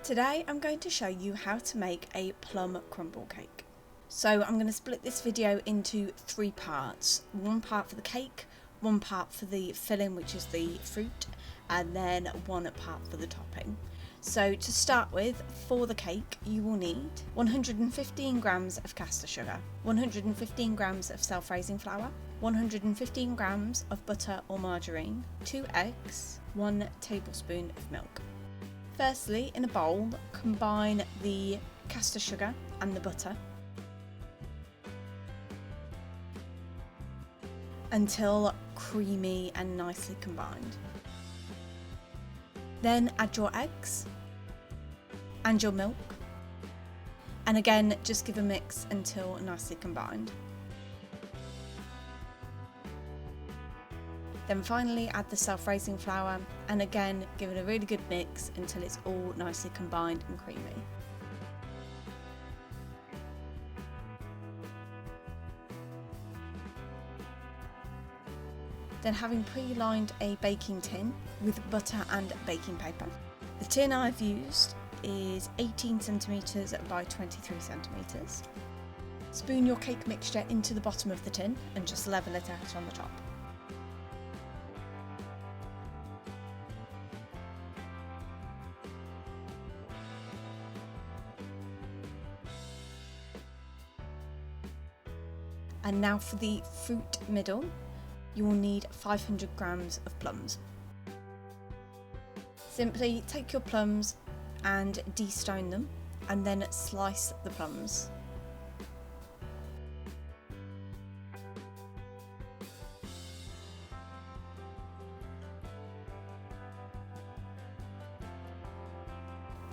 Today I'm going to show you how to make a plum crumble cake. So I'm going to split this video into three parts. One part for the cake, one part for the filling, which is the fruit, and then one part for the topping. So to start with, for the cake you will need 115 grams of caster sugar, 115 grams of self-raising flour, 115 grams of butter or margarine, 2 eggs, 1 tablespoon of milk. Firstly, in a bowl, combine the caster sugar and the butter until creamy and nicely combined. Then add your eggs and your milk, and again just give a mix until nicely combined. Then finally add the self-raising flour and again give it a really good mix until it's all nicely combined and creamy. Then, having pre-lined a baking tin with butter and baking paper. The tin I've used is 18 centimetres by 23 centimetres. Spoon your cake mixture into the bottom of the tin and just level it out on the top. And now for the fruit middle, you will need 500 grams of plums. Simply take your plums and de-stone them and then slice the plums.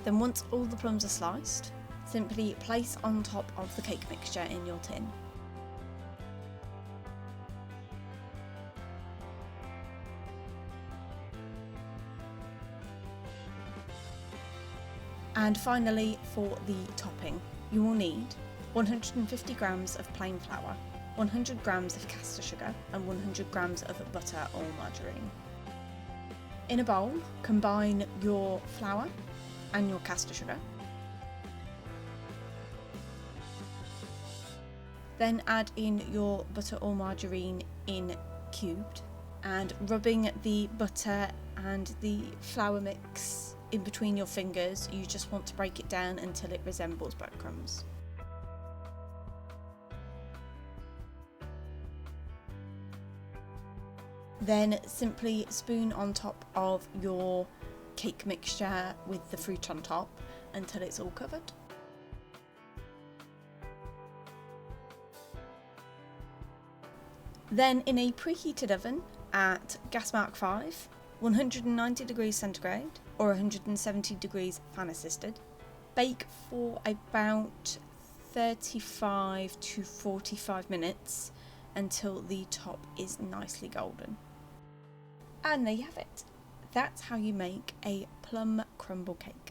Then once all the plums are sliced, simply place on top of the cake mixture in your tin. And finally, for the topping, you will need 150 grams of plain flour, 100 grams of caster sugar and 100 grams of butter or margarine. In a bowl, combine your flour and your caster sugar. Then add in your butter or margarine in cubed, and rubbing the butter and the flour mix in between your fingers, you just want to break it down until it resembles breadcrumbs. Then simply spoon on top of your cake mixture with the fruit on top until it's all covered. Then in a preheated oven at gas mark 5, 190 degrees centigrade or 170 degrees fan assisted, bake for about 35 to 45 minutes until the top is nicely golden. And there you have it. That's how you make a plum crumble cake.